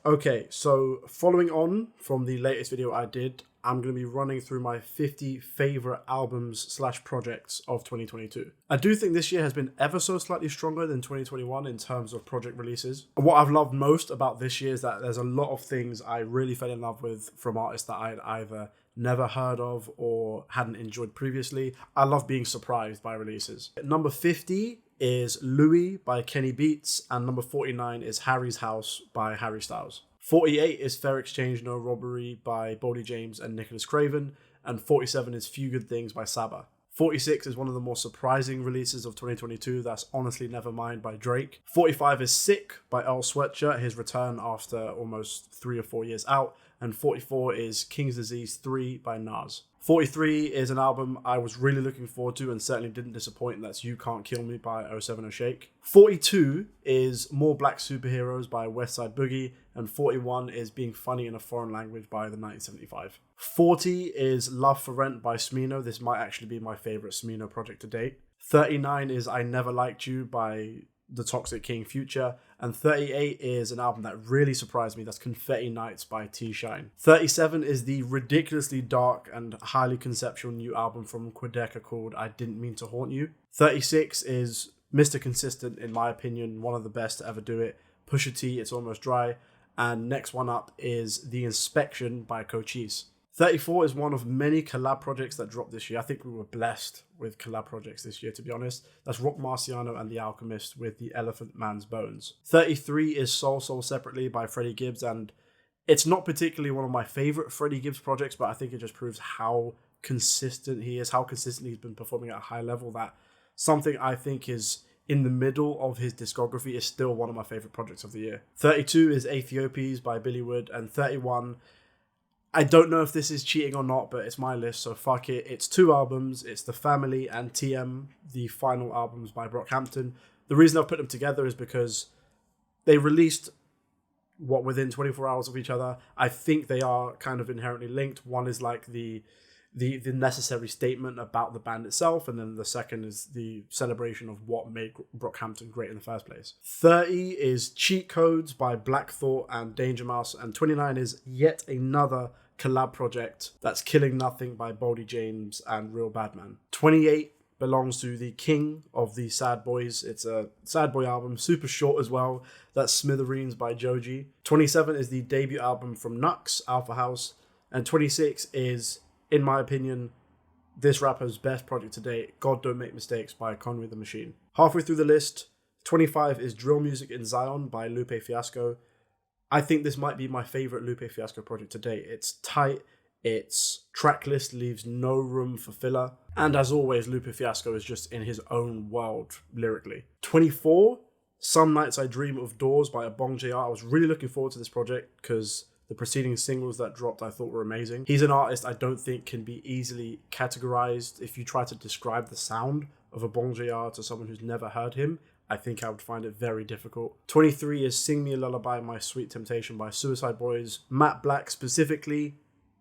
Okay, so following on from the latest video I did, I'm going to be running through my 50 favorite albums / projects of 2022. I do think this year has been ever so slightly stronger than 2021 in terms of project releases. And what I've loved most about this year is that there's a lot of things I really fell in love with from artists that I'd either never heard of or hadn't enjoyed previously. I love being surprised by releases. Number 50 is Louis by Kenny Beats, and number 49 is Harry's House by Harry Styles. 48 is Fair Exchange No Robbery by Boldy James and Nicholas Craven, and 47 is Few Good Things by Saba. 46 is one of the more surprising releases of 2022, that's Honestly Nevermind by Drake. 45 is Sick by Earl Sweatshirt, his return after almost 3 or 4 years out. And 44 is King's Disease 3 by Nas. 43 is an album I was really looking forward to and certainly didn't disappoint, that's You Can't Kill Me by 070 Shake. 42 is More Black Superheroes by Westside Boogie, and 41 is Being Funny in a Foreign Language by the 1975. 40 is Love for Rent by Smino. This might actually be my favourite Smino project to date. 39 is I Never Liked You by The Toxic King Future, and 38 is an album that really surprised me, that's Confetti Nights by T-Shine. 37 is the ridiculously dark and highly conceptual new album from Quedeca called I Didn't Mean to Haunt You. 36 is Mr. Consistent, in my opinion, one of the best to ever do it, Pusha T, It's Almost Dry, and next one up is The Inspection by Cochise. 34 is one of many collab projects that dropped this year. I think we were blessed with collab projects this year, to be honest. That's Rock Marciano and The Alchemist with The Elephant Man's Bones. 33 is Soul Separately by Freddie Gibbs, and it's not particularly one of my favorite Freddie Gibbs projects, but I think it just proves how consistent he is, how consistently he's been performing at a high level, that something I think is in the middle of his discography is still one of my favorite projects of the year. 32 is Aethiopies by Billy Wood, and 31, I don't know if this is cheating or not, but it's my list, so fuck it. It's 2 albums. It's The Family and TM, the final albums by Brockhampton. The reason I've put them together is because they released, within 24 hours of each other. I think they are kind of inherently linked. One is like the necessary statement about the band itself, and then the second is the celebration of what made Brockhampton great in the first place. 30 is Cheat Codes by Black Thought and Danger Mouse, and 29 is yet another collab project, that's Killing Nothing by Boldy James and Real Badman. 28 belongs to the king of the sad boys. It's a sad boy album, super short as well, that's Smithereens by Joji. 27 is the debut album from Nux, Alpha House, and 26 is, in my opinion, this rapper's best project to date, God Don't Make Mistakes by Conway the Machine. Halfway through the list, 25 is Drill Music in Zion by Lupe Fiasco. I think this might be my favourite Lupe Fiasco project to date. It's tight, its track list leaves no room for filler, and as always, Lupe Fiasco is just in his own world lyrically. 24, Some Nights I Dream of Doors by Abong JR. I was really looking forward to this project because the preceding singles that dropped I thought were amazing. He's an artist I don't think can be easily categorized. If you try to describe the sound of Abong JR to someone who's never heard him, I think I would find it very difficult. 23 is Sing Me a Lullaby, My Sweet Temptation by Suicide Boys. Matt Black specifically,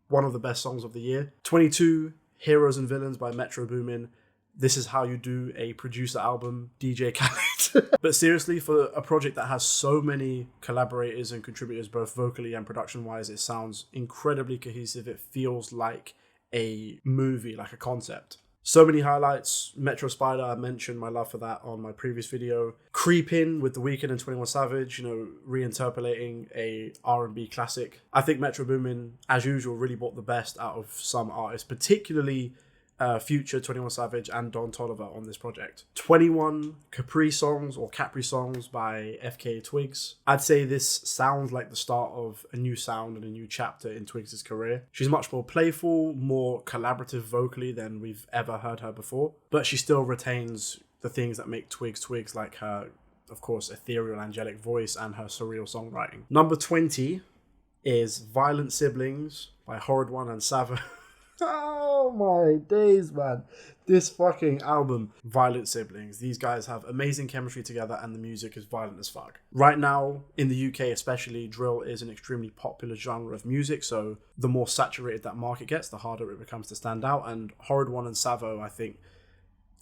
one of the best songs of the year. 22, Heroes and Villains by Metro Boomin. This is how you do a producer album, DJ Khaled. But seriously, for a project that has so many collaborators and contributors, both vocally and production-wise, it sounds incredibly cohesive. It feels like a movie, like a concept. So many highlights. Metro Spider, I mentioned my love for that on my previous video. Creepin' with The Weeknd and 21 Savage, reinterpolating a R&B classic. I think Metro Boomin, as usual, really brought the best out of some artists, particularly Future, 21 Savage, and Don Toliver on this project. 21 Capri Songs by FKA Twigs. I'd say this sounds like the start of a new sound and a new chapter in Twigs' career. She's much more playful, more collaborative vocally than we've ever heard her before, but she still retains the things that make Twigs, like her, of course, ethereal, angelic voice and her surreal songwriting. Number 20 is Violent Siblings by Horrid One and Savo. Oh my days, man. This fucking album, Violent Siblings. These guys have amazing chemistry together and the music is violent as fuck. Right now, in the UK especially, drill is an extremely popular genre of music, so the more saturated that market gets, the harder it becomes to stand out. And Horrid One and Savo, I think,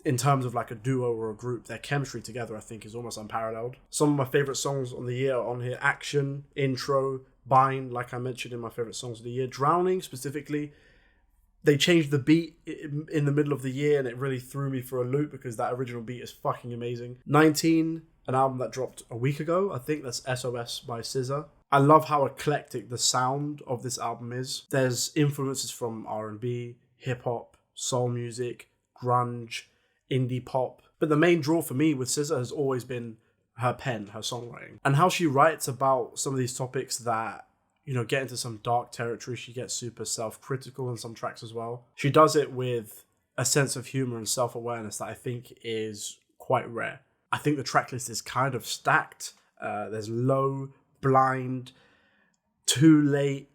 in terms of like a duo or a group, their chemistry together, I think, is almost unparalleled. Some of my favourite songs on the year are on here: Action, Intro, Bind, like I mentioned in my favorite songs of the year. Drowning, specifically, they changed the beat in the middle of the year, and it really threw me for a loop because that original beat is fucking amazing. 19, an album that dropped a week ago. I think that's SOS by SZA. I love how eclectic the sound of this album is. There's influences from R&B, hip-hop, soul music, grunge, indie pop. But the main draw for me with SZA has always been her pen, her songwriting, and how she writes about some of these topics that, you know, get into some dark territory. She gets super self-critical in some tracks as well. She does it with a sense of humor and self-awareness that I think is quite rare. I think the track list is kind of stacked. There's Low, Blind, Too Late,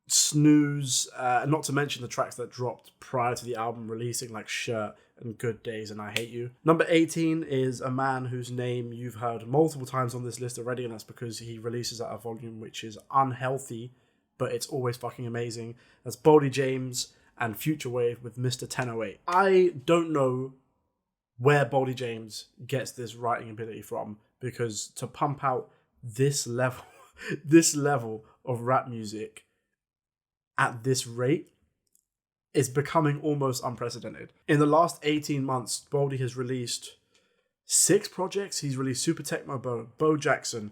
Snooze, not to mention the tracks that dropped prior to the album releasing, like Shirt and Good Days and I Hate You. Number 18 is a man whose name you've heard multiple times on this list already, and that's because he releases at a volume which is unhealthy, but it's always fucking amazing. That's Boldy James and Future Wave with Mr. 1008. I don't know where Boldy James gets this writing ability from, because to pump out this level, this level of rap music at this rate is becoming almost unprecedented. In the last 18 months, Boldy has released 6 projects. He's released Super Tecmo Bo Jackson,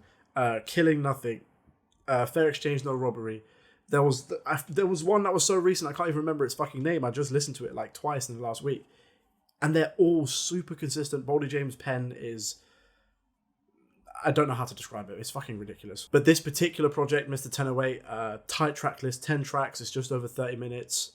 Killing Nothing, Fair Exchange No Robbery. There was one that was so recent I can't even remember its fucking name. I just listened to it like twice in the last week. And they're all super consistent. Boldy James' pen is... I don't know how to describe it. It's fucking ridiculous. But this particular project, Mr. 1008, tight track list, 10 tracks. It's just over 30 minutes.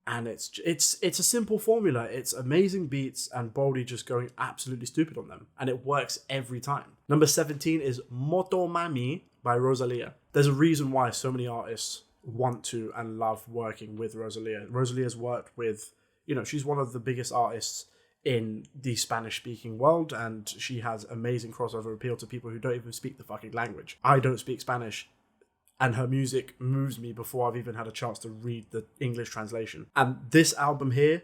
And it's a simple formula. It's amazing beats and Boldy just going absolutely stupid on them. And it works every time. Number 17 is Moto Mami by Rosalia. There's a reason why so many artists want to and love working with Rosalia. Rosalia's worked with, you know, she's one of the biggest artists in the Spanish-speaking world, and she has amazing crossover appeal to people who don't even speak the fucking language. I don't speak Spanish, and her music moves me before I've even had a chance to read the English translation. And this album here,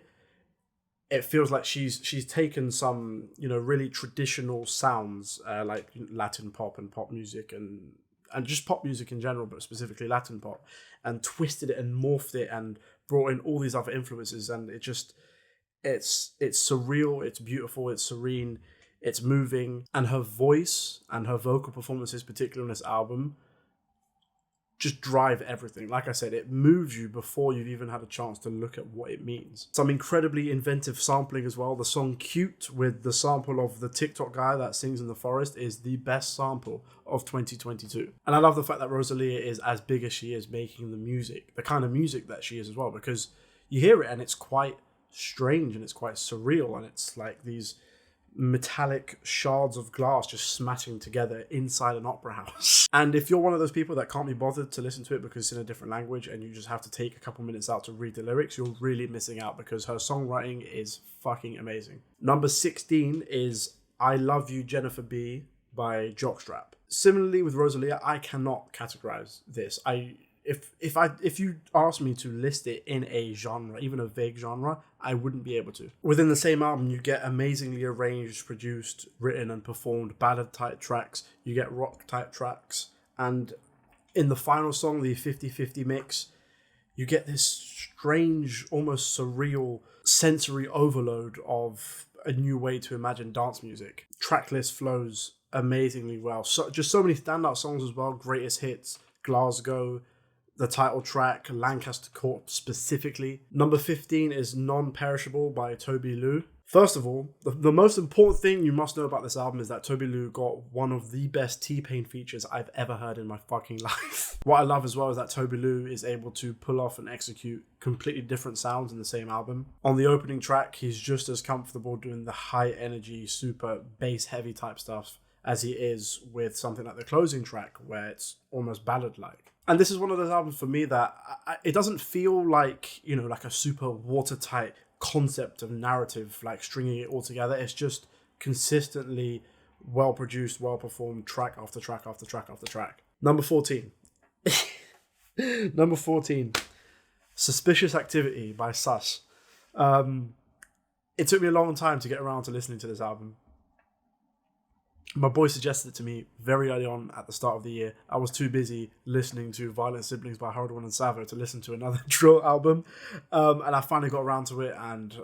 it feels like she's taken some, you know, really traditional sounds, like Latin pop and pop music and just pop music in general, but specifically Latin pop, and twisted it and morphed it and brought in all these other influences, and it just... It's surreal, it's beautiful, it's serene, it's moving, and her voice and her vocal performances, particularly on this album, just drive everything. Like I said, it moves you before you've even had a chance to look at what it means. Some incredibly inventive sampling as well. The song Cute with the sample of the TikTok guy that sings in the forest is the best sample of 2022. And I love the fact that Rosalia is as big as she is making the music, the kind of music that she is as well, because you hear it and it's quite strange and it's quite surreal, and it's like these metallic shards of glass just smashing together inside an opera house. And if you're one of those people that can't be bothered to listen to it because it's in a different language and you just have to take a couple minutes out to read the lyrics, you're really missing out, because her songwriting is fucking amazing. Number 16 is I Love You Jennifer B by Jockstrap. Similarly with Rosalia, I cannot categorize this. If you asked me to list it in a genre, even a vague genre, I wouldn't be able to. Within the same album, you get amazingly arranged, produced, written, and performed ballad-type tracks. You get rock-type tracks. And in the final song, the 50-50 mix, you get this strange, almost surreal sensory overload of a new way to imagine dance music. Tracklist flows amazingly well. So many standout songs as well. Greatest Hits, Glasgow, the title track, Lancaster Court specifically. Number 15 is Non-Perishable by Toby Lou. First of all, the most important thing you must know about this album is that Toby Lou got one of the best T-Pain features I've ever heard in my fucking life. What I love as well is that Toby Lou is able to pull off and execute completely different sounds in the same album. On the opening track, he's just as comfortable doing the high energy, super bass heavy type stuff as he is with something like the closing track, where it's almost ballad-like. And this is one of those albums for me that it doesn't feel like, you know, like a super watertight concept of narrative, like stringing it all together. It's just consistently well-produced, well-performed track after track after track after track. Number 14. Number 14. Suspicious Activity by Sus. It took me a long time to get around to listening to this album. My boy suggested it to me very early on at the start of the year. I was too busy listening to Violent Siblings by Harold One and Savo to listen to another drill album. And I finally got around to it, and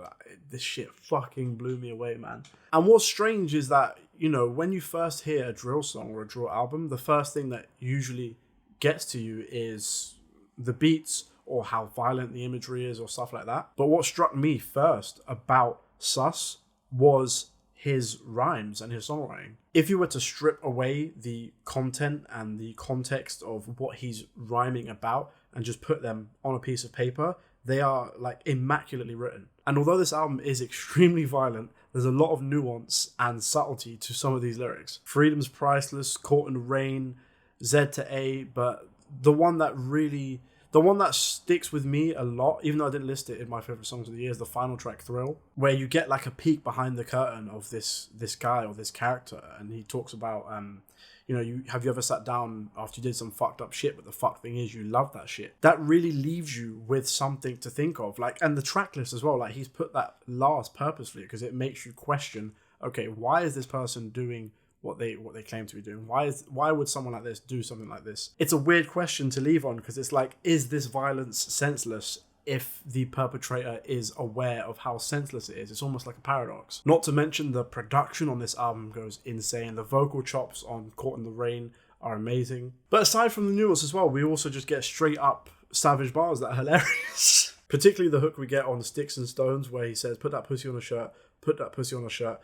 this shit fucking blew me away, man. And what's strange is that, you know, when you first hear a drill song or a drill album, the first thing that usually gets to you is the beats or how violent the imagery is or stuff like that. But what struck me first about Sus was his rhymes and his songwriting. If you were to strip away the content and the context of what he's rhyming about and just put them on a piece of paper, they are like immaculately written. And although this album is extremely violent, there's a lot of nuance and subtlety to some of these lyrics. Freedom's priceless, caught in the rain, Z to A, but the one that sticks with me a lot, even though I didn't list it in my favorite songs of the year, is the final track, Thrill, where you get like a peek behind the curtain of this guy or this character, and he talks about, have you ever sat down after you did some fucked up shit, but the fuck thing is you love that shit. That really leaves you with something to think of, like, and the track list as well. Like, he's put that last purposefully because it makes you question, okay, why is this person doing what they claim to be doing? Why would someone like this do something like this? It's a weird question to leave on because it's like, is this violence senseless if the perpetrator is aware of how senseless it is? It's almost like a paradox. Not to mention the production on this album goes insane. The vocal chops on Caught in the Rain are amazing. But aside from the nuance as well, we also just get straight up savage bars that are hilarious. Particularly the hook we get on Sticks and Stones where he says, put that pussy on a shirt, put that pussy on a shirt.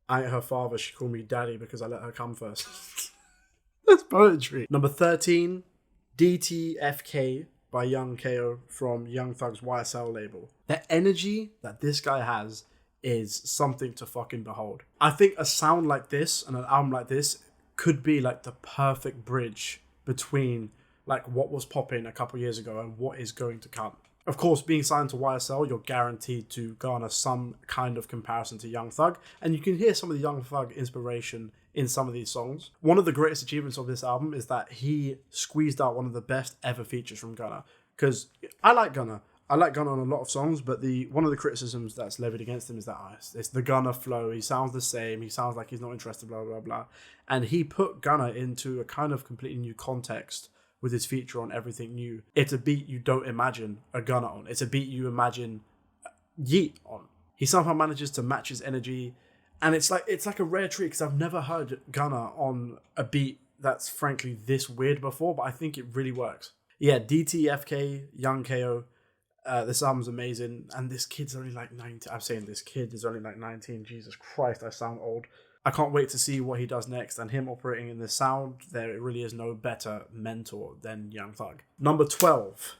I ain't her father, she called me daddy because I let her come first. That's poetry. Number 13, DTFK by Young KO from Young Thug's YSL label. The energy that this guy has is something to fucking behold. I think a sound like this and an album like this could be like the perfect bridge between like what was popping a couple years ago and what is going to come. Of course, being signed to YSL, you're guaranteed to garner some kind of comparison to Young Thug, and you can hear some of the Young Thug inspiration in some of these songs. One of the greatest achievements of this album is that he squeezed out one of the best ever features from Gunna. Because I like Gunna. I like Gunna on a lot of songs, but one of the criticisms that's levied against him is that it's the Gunna flow. He sounds the same. He sounds like he's not interested, blah, blah, blah. And he put Gunna into a kind of completely new context with his feature on Everything New. It's a beat you don't imagine a Gunna on. It's a beat you imagine Yeet on. He somehow manages to match his energy, and it's like a rare treat because I've never heard Gunna on a beat that's frankly this weird before, but I think it really works. Yeah, DTFK, Young KO. This album's amazing, and this kid's only like 19. I'm saying this kid is only like 19. Jesus Christ, I sound old. I can't wait to see what he does next, and him operating in the sound, there really is no better mentor than Young Thug. Number 12,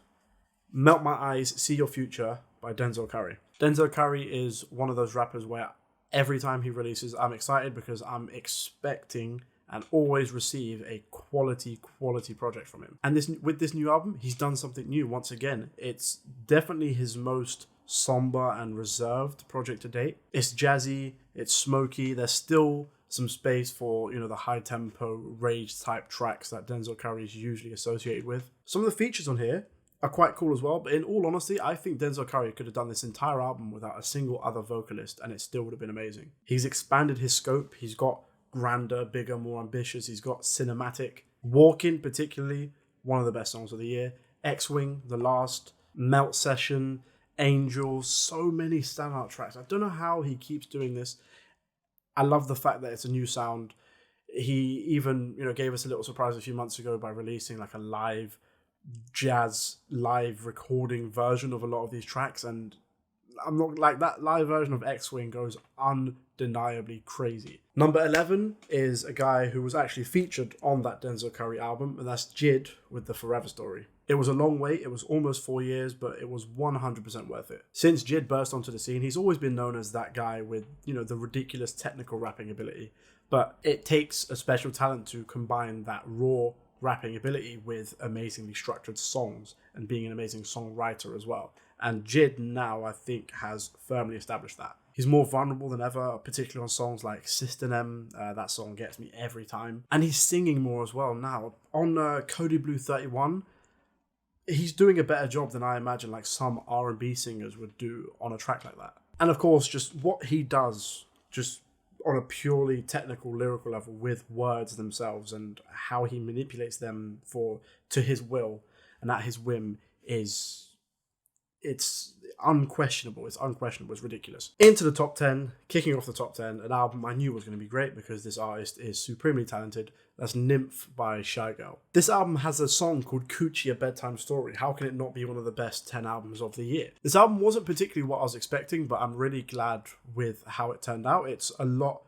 Melt My Eyes, See Your Future by Denzel Curry. Denzel Curry is one of those rappers where every time he releases, I'm excited because I'm expecting and always receive a quality project from him. And with this new album, he's done something new once again. It's definitely his most somber and reserved project to date. It's jazzy, it's smoky, there's still some space for, the high tempo rage type tracks that Denzel Curry is usually associated with. Some of the features on here are quite cool as well, but in all honesty, I think Denzel Curry could have done this entire album without a single other vocalist and it still would have been amazing. He's expanded his scope, he's got grander, bigger, more ambitious, he's got cinematic. Walking, particularly, one of the best songs of the year. X-Wing, The Last, Melt Session, Angels, so many standout tracks. I don't know how he keeps doing this. I love the fact that it's a new sound. He even, gave us a little surprise a few months ago by releasing like a live recording version of a lot of these tracks, and I'm not like that live version of X-Wing goes undeniably crazy. Number 11 is a guy who was actually featured on that Denzel Curry album, and that's JID with The Forever Story. It was a long wait, it was almost 4 years, but it was 100% worth it. Since JID burst onto the scene, he's always been known as that guy with, the ridiculous technical rapping ability. But it takes a special talent to combine that raw rapping ability with amazingly structured songs and being an amazing songwriter as well. And JID now, I think, has firmly established that. He's more vulnerable than ever, particularly on songs like System M. That song gets me every time. And he's singing more as well now. On Cody Blue 31, he's doing a better job than I imagine like some R&B singers would do on a track like that. And of course, just what he does just on a purely technical, lyrical level with words themselves and how he manipulates them to his will and at his whim it's unquestionable. It's unquestionable. It's ridiculous. Into the top 10, kicking off the top 10, an album I knew was going to be great because this artist is supremely talented. That's Nymph by Shygirl. This album has a song called Coochie, A Bedtime Story. How can it not be one of the best 10 albums of the year? This album wasn't particularly what I was expecting, but I'm really glad with how it turned out. It's a lot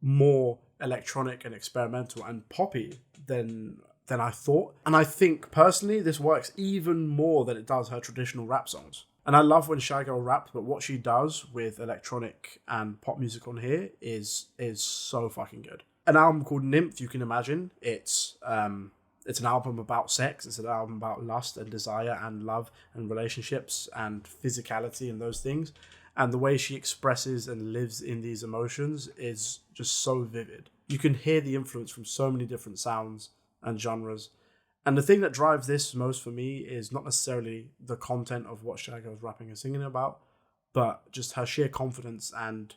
more electronic and experimental and poppy than I thought. And I think, personally, this works even more than it does her traditional rap songs. And I love when Shygirl raps, but what she does with electronic and pop music on here is so fucking good. An album called Nymph, you can imagine. It's an album about sex. It's an album about lust and desire and love and relationships and physicality and those things. And the way she expresses and lives in these emotions is just so vivid. You can hear the influence from so many different sounds and genres. And the thing that drives this most for me is not necessarily the content of what Shygirl's rapping and singing about, but just her sheer confidence and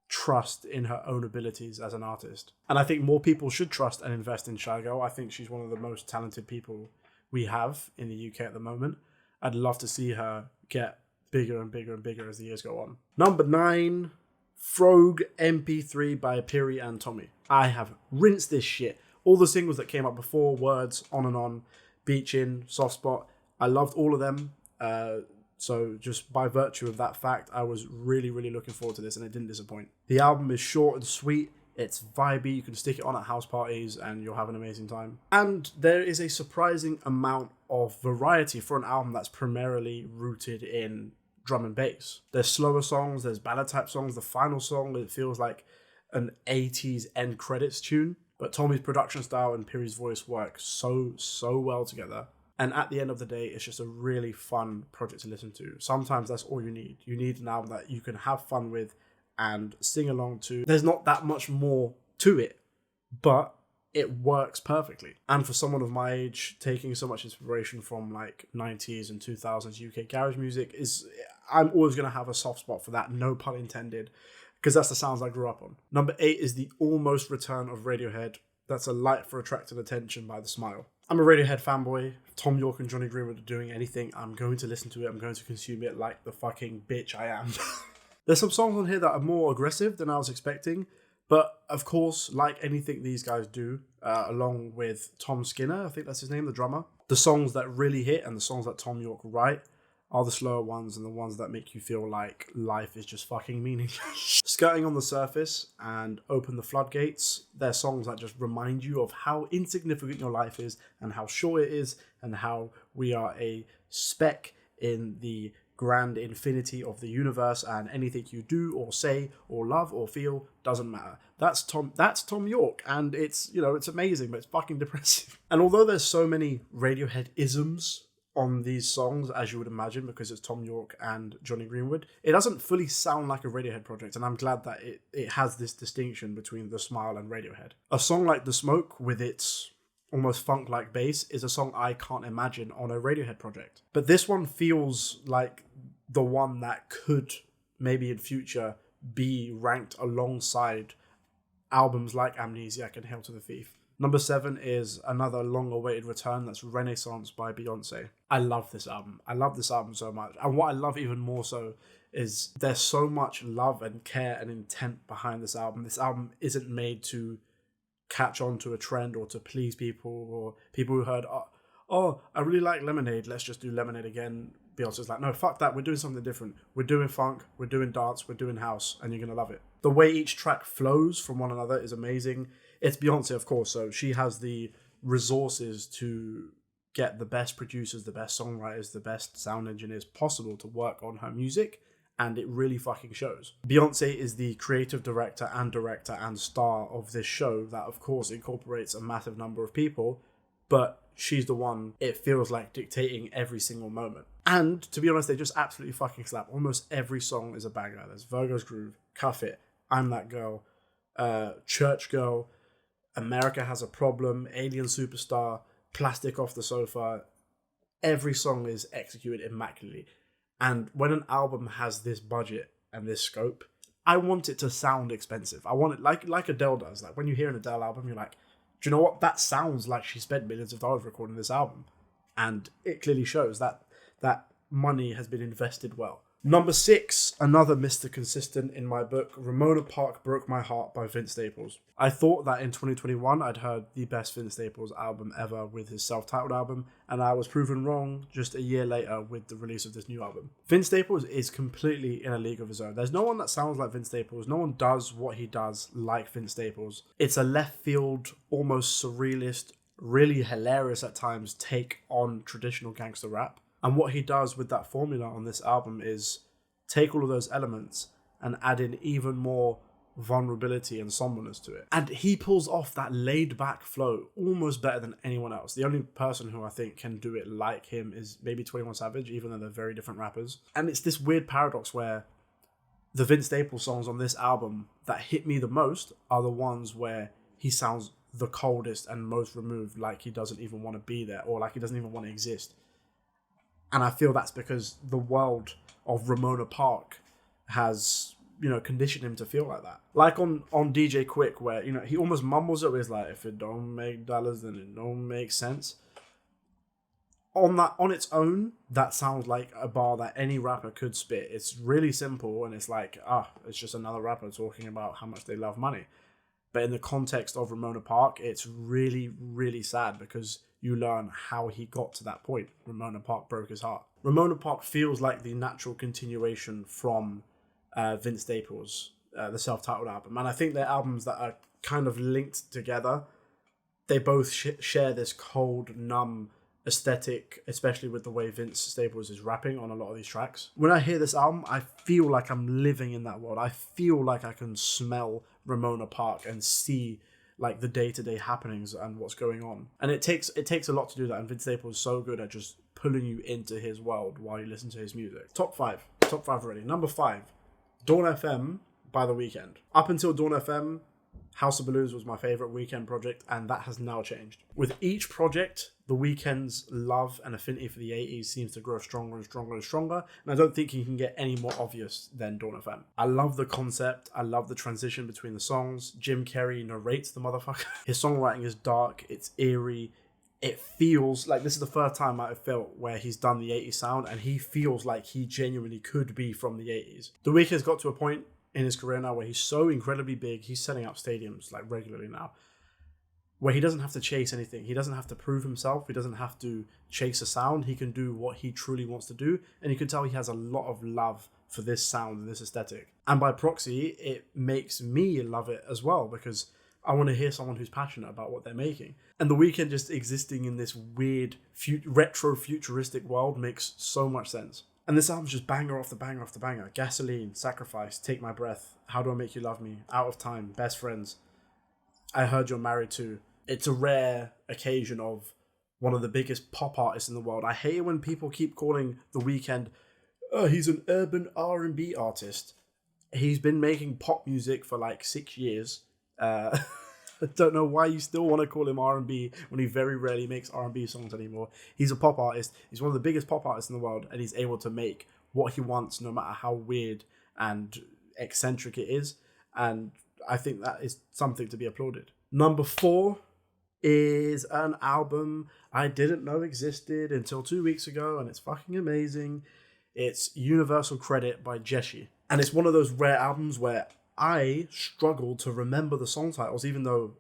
trust in her own abilities as an artist. And I think more people should trust and invest in Shygirl. I think she's one of the most talented people we have in the UK at the moment. I'd love to see her get bigger and bigger and bigger as the years go on. Number 9, Frog MP3 by Piri and Tommy. I have rinsed this shit. All the singles that came up before, Words, On, Beach In, Soft Spot, I loved all of them. So just by virtue of that fact, I was really, really looking forward to this and it didn't disappoint. The album is short and sweet. It's vibey. You can stick it on at house parties and you'll have an amazing time. And there is a surprising amount of variety for an album that's primarily rooted in drum and bass. There's slower songs, there's ballad type songs. The final song, it feels like an 80s end credits tune. But Tommy's production style and Piri's voice work so well together. And at the end of the day, it's just a really fun project to listen to. Sometimes that's all you need. You need an album that you can have fun with and sing along to. There's not that much more to it, but it works perfectly. And for someone of my age, taking so much inspiration from like 90s and 2000s UK garage music I'm always going to have a soft spot for that, no pun intended. Because that's the sounds I grew up on. Number 8 is the almost return of Radiohead. That's A Light for Attracting Attention by The Smile. I'm a Radiohead fanboy. Tom York and Johnny Greenwood are doing anything. I'm going to listen to it. I'm going to consume it like the fucking bitch I am. There's some songs on here that are more aggressive than I was expecting. But of course, like anything these guys do, along with Tom Skinner, I think that's his name, the drummer, the songs that really hit and the songs that Tom York write are the slower ones and the ones that make you feel like life is just fucking meaningless. Skirting on the Surface and Open the Floodgates, they're songs that just remind you of how insignificant your life is and how short it is and how we are a speck in the grand infinity of the universe and anything you do or say or love or feel doesn't matter. That's Tom York and it's amazing, but it's fucking depressing. And although there's so many Radiohead isms on these songs, as you would imagine, because it's Tom York and Johnny Greenwood, it doesn't fully sound like a Radiohead project, and I'm glad that it has this distinction between The Smile and Radiohead. A song like The Smoke, with its almost funk-like bass, is a song I can't imagine on a Radiohead project. But this one feels like the one that could, maybe in future, be ranked alongside albums like Amnesiac and Hail to the Thief. Number 7 is another long-awaited return. That's Renaissance by Beyonce. I love this album. I love this album so much. And what I love even more so is there's so much love and care and intent behind this album. This album isn't made to catch on to a trend or to please people or people who heard, oh, I really like Lemonade. Let's just do Lemonade again. Beyonce's like, no, fuck that. We're doing something different. We're doing funk. We're doing dance. We're doing house. And you're going to love it. The way each track flows from one another is amazing. It's Beyonce, of course, so she has the resources to get the best producers, the best songwriters, the best sound engineers possible to work on her music, and it really fucking shows. Beyonce is the creative director and star of this show that, of course, incorporates a massive number of people, but she's the one, it feels like, dictating every single moment. And, to be honest, they just absolutely fucking slap. Almost every song is a banger. There's Virgo's Groove, Cuff It, I'm That Girl, Church Girl, America Has a Problem, Alien Superstar, Plastic Off the Sofa. Every song is executed immaculately. And when an album has this budget and this scope, I want it to sound expensive. I want it like Adele does. Like when you hear an Adele album, you're like, do you know what? That sounds like she spent millions of dollars recording this album. And it clearly shows that money has been invested well. Number 6, another Mr. Consistent in my book, Ramona Park Broke My Heart by Vince Staples. I thought that in 2021 I'd heard the best Vince Staples album ever with his self-titled album, and I was proven wrong just a year later with the release of this new album. Vince Staples is completely in a league of his own. There's no one that sounds like Vince Staples. No one does what he does like Vince Staples. It's a left field, almost surrealist, really hilarious at times take on traditional gangster rap. And what he does with that formula on this album is take all of those elements and add in even more vulnerability and somberness to it. And he pulls off that laid-back flow almost better than anyone else. The only person who I think can do it like him is maybe 21 Savage, even though they're very different rappers. And it's this weird paradox where the Vince Staples songs on this album that hit me the most are the ones where he sounds the coldest and most removed, like he doesn't even want to be there or like he doesn't even want to exist. And I feel that's because the world of Ramona Park has, conditioned him to feel like that. Like on DJ Quick, where, he almost mumbles it, where he's like, if it don't make dollars, then it don't make sense. On its own, that sounds like a bar that any rapper could spit. It's really simple, and it's like, it's just another rapper talking about how much they love money. But in the context of Ramona Park, it's really, really sad because you learn how he got to that point. Ramona Park broke his heart. Ramona Park feels like the natural continuation from Vince Staples, the self-titled album. And I think they're albums that are kind of linked together. They both share this cold, numb aesthetic, especially with the way Vince Staples is rapping on a lot of these tracks. When I hear this album, I feel like I'm living in that world. I feel like I can smell Ramona Park and see like the day-to-day happenings and what's going on. And it takes a lot to do that, and Vince Staples is so good at just pulling you into his world while you listen to his music. Top 5 already. Number 5, Dawn FM by The Weeknd. Up until Dawn FM, House of Balloons was my favourite Weeknd project, and that has now changed. With each project, The Weeknd's love and affinity for the 80s seems to grow stronger and stronger and stronger, and I don't think he can get any more obvious than Dawn FM. I love the concept, I love the transition between the songs. Jim Carrey narrates the motherfucker. His songwriting is dark, it's eerie, it feels like this is the first time I've felt where he's done the 80s sound, and he feels like he genuinely could be from the 80s. The Weeknd's got to a point in his career now where he's so incredibly big, he's setting up stadiums like regularly now, where he doesn't have to chase anything. He doesn't have to prove himself. He doesn't have to chase a sound. He can do what he truly wants to do. And you can tell he has a lot of love for this sound and this aesthetic. And by proxy, it makes me love it as well, because I want to hear someone who's passionate about what they're making. And The Weeknd just existing in this weird retro futuristic world makes so much sense. And this album's just banger after banger after banger. Gasoline, Sacrifice, Take My Breath, How Do I Make You Love Me, Out of Time, Best Friends, I Heard You're Married To. It's a rare occasion of one of the biggest pop artists in the world. I hate it when people keep calling The Weeknd, he's an urban R&B artist. He's been making pop music for like 6 years. I don't know why you still want to call him R&B when he very rarely makes R&B songs anymore. He's a pop artist. He's one of the biggest pop artists in the world, and he's able to make what he wants no matter how weird and eccentric it is. And I think that is something to be applauded. Number 4 is an album I didn't know existed until 2 weeks ago, and it's fucking amazing. It's Universal Credit by Jeshi. And it's one of those rare albums where I struggle to remember the song titles, even though,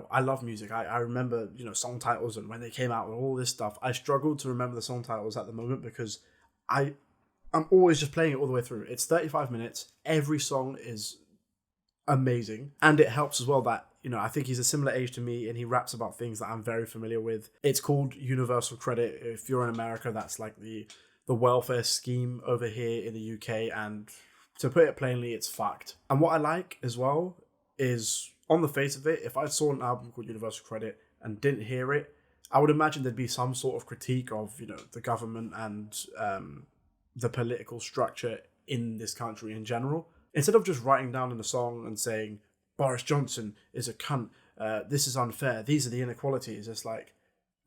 I love music. I remember, song titles and when they came out and all this stuff. I struggle to remember the song titles at the moment because I'm always just playing it all the way through. It's 35 minutes. Every song is amazing. And it helps as well that, I think he's a similar age to me and he raps about things that I'm very familiar with. It's called Universal Credit. If you're in America, that's like the welfare scheme over here in the UK, and to put it plainly, it's fucked. And what I like as well is, on the face of it, if I saw an album called Universal Credit and didn't hear it, I would imagine there'd be some sort of critique of, the government and the political structure in this country in general. Instead of just writing down in a song and saying, Boris Johnson is a cunt, this is unfair, these are the inequalities, it's like,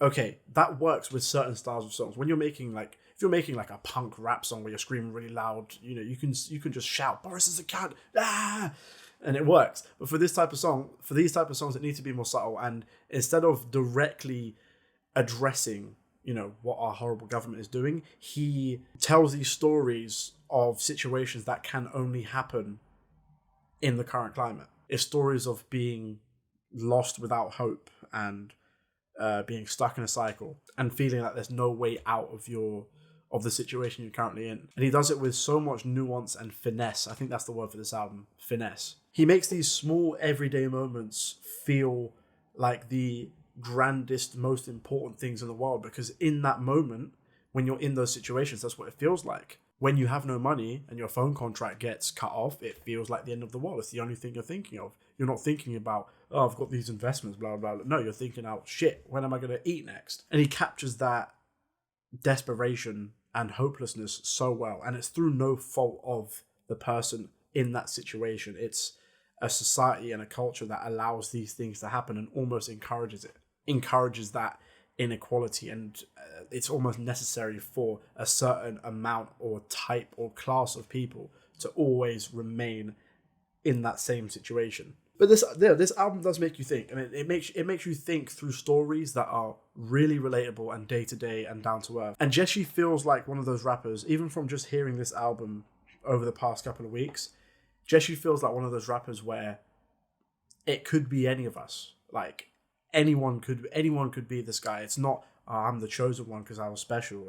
okay, that works with certain styles of songs. When you're making like, if you're making like a punk rap song where you're screaming really loud, you know, you can just shout, Boris is a cunt, ah, and it works. But for this type of song, for these type of songs, it needs to be more subtle. And instead of directly addressing, you know, what our horrible government is doing, he tells these stories of situations that can only happen in the current climate. It's stories of being lost without hope and being stuck in a cycle and feeling like there's no way out of the situation you're currently in. And he does it with so much nuance and finesse. I think that's the word for this album, finesse. He makes these small everyday moments feel like the grandest, most important things in the world, because in that moment, when you're in those situations, that's what it feels like. When you have no money and your phone contract gets cut off, it feels like the end of the world. It's the only thing you're thinking of. You're not thinking about, oh, I've got these investments, blah, blah, blah. No, you're thinking out, shit, when am I going to eat next? And he captures that desperation and hopelessness so well. And it's through no fault of the person in that situation. It's a society and a culture that allows these things to happen and almost encourages it. Encourages that inequality, and it's almost necessary for a certain amount or type or class of people to always remain in that same situation. But this album does make you think, and it makes you think through stories that are really relatable and day to day and down to earth. And Jesse feels like one of those rappers, even from just hearing this album over the past couple of weeks. Jesse feels like one of those rappers where it could be any of us. Like anyone could be this guy. It's not, oh, I'm the chosen one because I was special.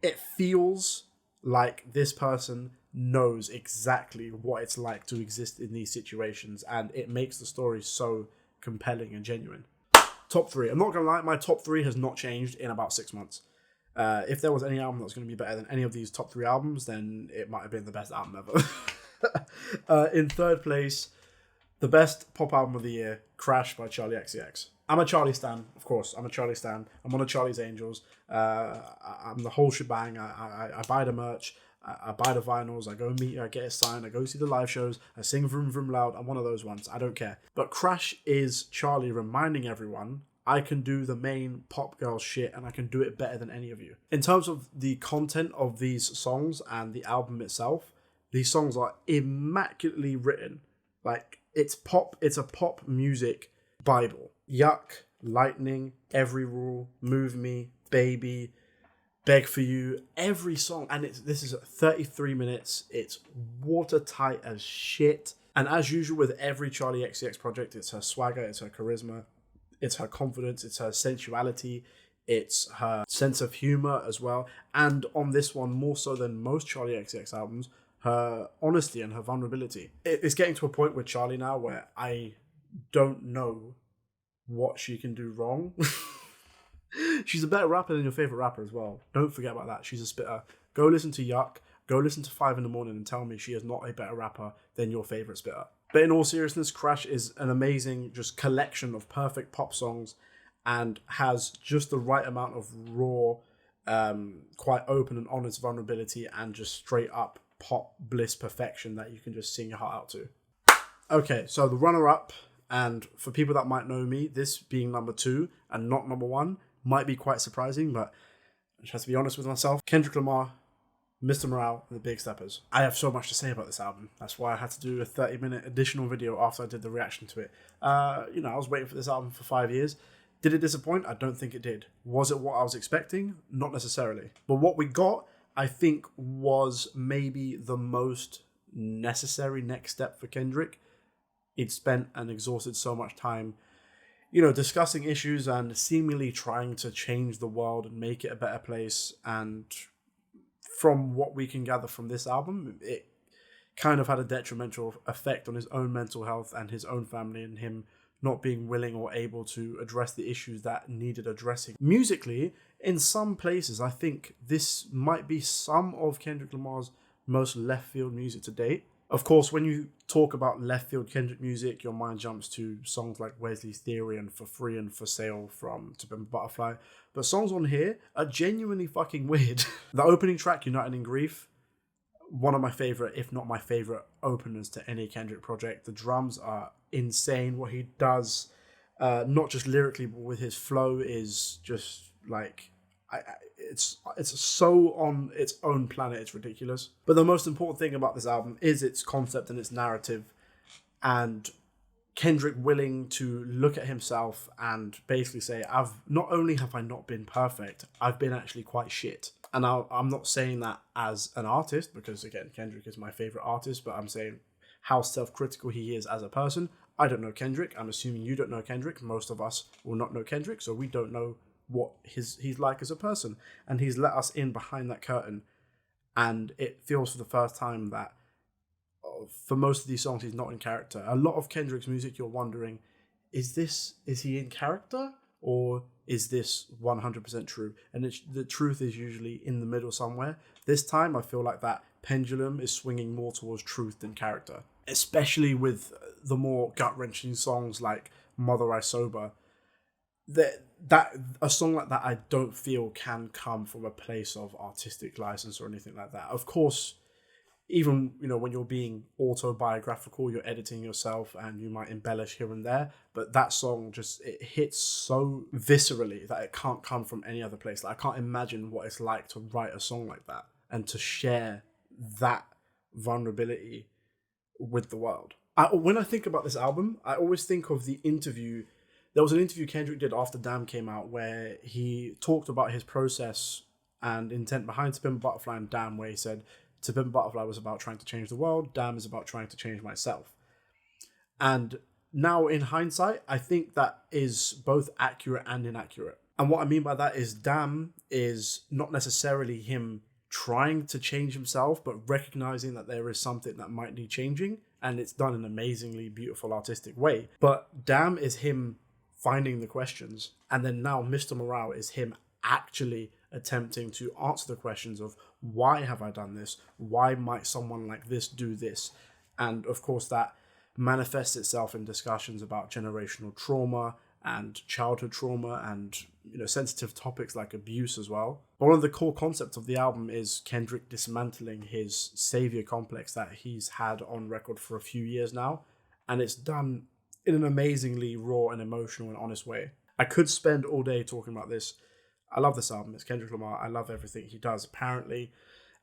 It feels like this person knows exactly what it's like to exist in these situations, and it makes the story so compelling and genuine. Top 3. I'm not gonna lie, my top 3 has not changed in about 6 months. If there was any album that was going to be better than any of these top 3 albums, then it might have been the best album ever. In third place, the best pop album of the year, Crash by Charli XCX. I'm a Charli stan, of course. I'm a Charli stan. I'm one of Charli's angels. I'm the whole shebang. I buy the merch. I buy the vinyls. I go meet her. I get it signed. I go see the live shows. I sing Vroom Vroom Loud. I'm one of those ones. I don't care. But Crash is Charli reminding everyone, I can do the main pop girl shit and I can do it better than any of you. In terms of the content of these songs and the album itself, these songs are immaculately written. Like, it's a pop music Bible. Yuck, Lightning, Every Rule, Move Me, Baby, Beg For You, every song. And this is 33 minutes. It's watertight as shit. And as usual with every Charli XCX project, it's her swagger, it's her charisma, it's her confidence, it's her sensuality, it's her sense of humor as well. And on this one, more so than most Charli XCX albums, her honesty and her vulnerability. It's getting to a point with Charli now where I don't know what she can do wrong. She's a better rapper than your favorite rapper as well. Don't forget about that. She's a spitter. Go listen to Yuck. Go listen to 5 in the Morning and tell me she is not a better rapper than your favorite spitter. But in all seriousness, Crash is an amazing just collection of perfect pop songs and has just the right amount of raw, quite open and honest vulnerability and just straight up pop bliss perfection that you can just sing your heart out to. Okay, so the runner-up, and for people that might know me, this being number 2 and not number 1 might be quite surprising, but I just have to be honest with myself. Kendrick Lamar, Mr. Morale, and the Big Steppers. I have so much to say about this album. That's why I had to do a 30-minute additional video after I did the reaction to it. I was waiting for this album for 5 years. Did it disappoint? I don't think it did. Was it what I was expecting? Not necessarily. But what we got, I think, was maybe the most necessary next step for Kendrick. He'd spent and exhausted so much time, discussing issues and seemingly trying to change the world and make it a better place. And from what we can gather from this album, it kind of had a detrimental effect on his own mental health and his own family, and him not being willing or able to address the issues that needed addressing. Musically, in some places, I think this might be some of Kendrick Lamar's most left field music to date. Of course, when you talk about left field Kendrick music, your mind jumps to songs like Wesley's Theory and For Free and For Sale from To Pimp a Butterfly. But songs on here are genuinely fucking weird. The opening track, United in Grief, one of my favorite, if not my favorite, openers to any Kendrick project. The drums are insane. What he does not just lyrically, but with his flow is just like it's so on its own planet. It's ridiculous. But the most important thing about this album is its concept and its narrative, and Kendrick willing to look at himself and basically say, I've not only have I not been perfect, I've been actually quite shit. And I'm not saying that as an artist, because again, Kendrick is my favorite artist, but I'm saying how self-critical he is as a person. I don't know Kendrick. I'm assuming you don't know Kendrick. Most of us will not know Kendrick, so we don't know what he's like as a person. And he's let us in behind that curtain, and it feels for the first time that for most of these songs he's not in character. A lot of Kendrick's music, you're wondering, is he in character, or is this 100% true? And the truth is usually in the middle somewhere. This time I feel like that pendulum is swinging more towards truth than character, especially with the more gut-wrenching songs like Mother I Sober. That a song like that I don't feel can come from a place of artistic license or anything like that. Of course, even when you're being autobiographical, you're editing yourself and you might embellish here and there, but that song it hits so viscerally that it can't come from any other place. Like, I can't imagine what it's like to write a song like that and to share that vulnerability with the world. When I think about this album, I always think of the interview. There was an interview Kendrick did after Damn came out where he talked about his process and intent behind To Pimp a Butterfly and Damn, where he said, To Pimp a Butterfly was about trying to change the world, Damn is about trying to change myself. And now in hindsight, I think that is both accurate and inaccurate. And what I mean by that is Damn is not necessarily him trying to change himself, but recognizing that there is something that might need changing, and it's done in an amazingly beautiful artistic way. But Damn is him finding the questions, and then now Mr. Morale is him actually attempting to answer the questions of, why have I done this? Why might someone like this do this? And of course that manifests itself in discussions about generational trauma and childhood trauma and sensitive topics like abuse as well. But one of the core concepts of the album is Kendrick dismantling his savior complex that he's had on record for a few years now, and it's done in an amazingly raw and emotional and honest way. I could spend all day talking about this. I love this album. It's Kendrick Lamar. I love everything he does. Apparently,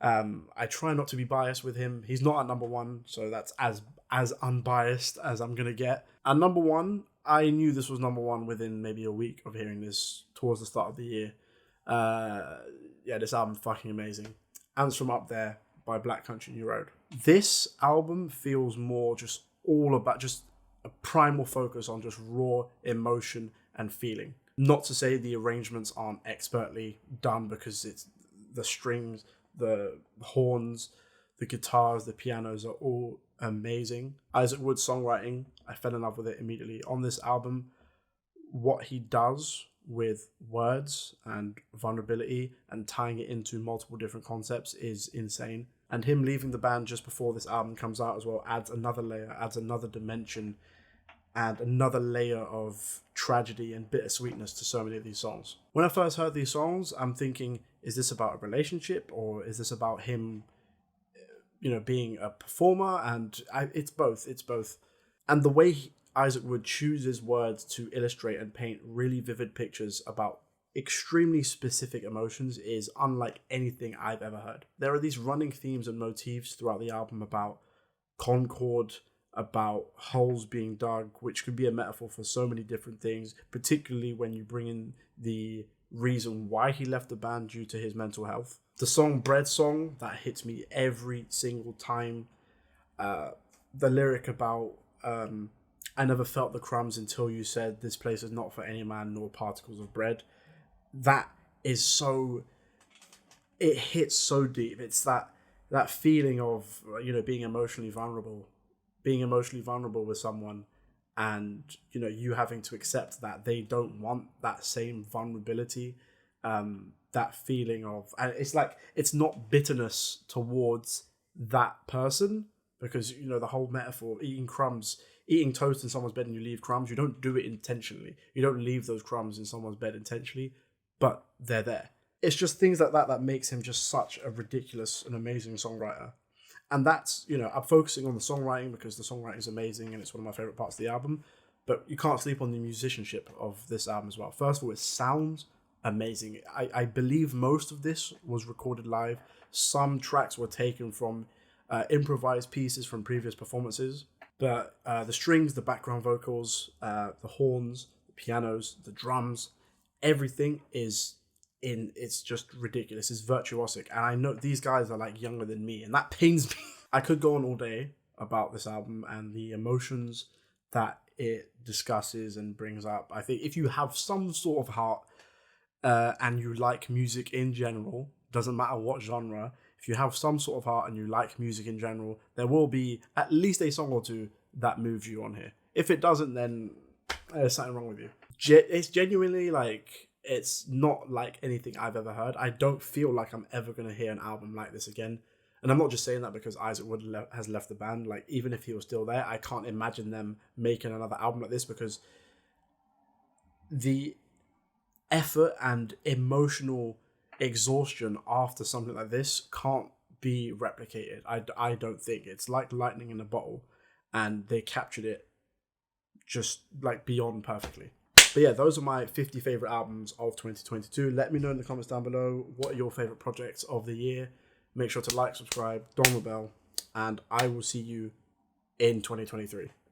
I try not to be biased with him. He's not at number one, so that's as unbiased as I'm gonna get. At number one, I knew this was number one within maybe a week of hearing this towards the start of the year. This album fucking amazing. Ant's From Up There by Black Country New Road. This album feels more just all about just a primal focus on just raw emotion and feeling. Not to say the arrangements aren't expertly done, because it's the strings, the horns, the guitars, the pianos are all amazing. Isaac Wood's songwriting, I fell in love with it immediately. On this album, what he does with words and vulnerability and tying it into multiple different concepts is insane. And him leaving the band just before this album comes out as well adds another layer, adds another dimension, and another layer of tragedy and bittersweetness to so many of these songs. When I first heard these songs, I'm thinking, is this about a relationship, or is this about him, being a performer? And it's both. It's both. And the way Isaac Wood chooses words to illustrate and paint really vivid pictures about extremely specific emotions is unlike anything I've ever heard. There are these running themes and motifs throughout the album about concord, about holes being dug, which could be a metaphor for so many different things, particularly when you bring in the reason why he left the band due to his mental health. The song Bread Song, that hits me every single time. The lyric about, I never felt the crumbs until you said this place is not for any man nor particles of bread. That is so, it hits so deep. It's that feeling of, being emotionally vulnerable with someone, and you having to accept that they don't want that same vulnerability, that feeling of, and it's like, it's not bitterness towards that person, because the whole metaphor, eating toast in someone's bed and you leave crumbs, you don't do it intentionally, you don't leave those crumbs in someone's bed intentionally, but they're there. It's just things like that makes him just such a ridiculous and amazing songwriter. And that's, I'm focusing on the songwriting because the songwriting is amazing and it's one of my favorite parts of the album. But you can't sleep on the musicianship of this album as well. First of all, it sounds amazing. I believe most of this was recorded live. Some tracks were taken from improvised pieces from previous performances. But the strings, the background vocals, the horns, the pianos, the drums, everything is it's just ridiculous. It's virtuosic. And I know these guys are like younger than me, and that pains me. I could go on all day about this album and the emotions that it discusses and brings up. I think if you have some sort of heart and you like music in general, doesn't matter what genre, if you have some sort of heart and you like music in general, there will be at least a song or two that moves you on here. If it doesn't, then there's something wrong with you. It's genuinely like, it's not like anything I've ever heard. I don't feel like I'm ever going to hear an album like this again. And I'm not just saying that because Isaac Wood has left the band. Like, even if he was still there, I can't imagine them making another album like this, because the effort and emotional exhaustion after something like this can't be replicated. I don't think. It's like lightning in a bottle, and they captured it just like beyond perfectly. But yeah, those are my 50 favorite albums of 2022. Let me know in the comments down below, what are your favorite projects of the year. Make sure to like, subscribe, dong the bell, and I will see you in 2023.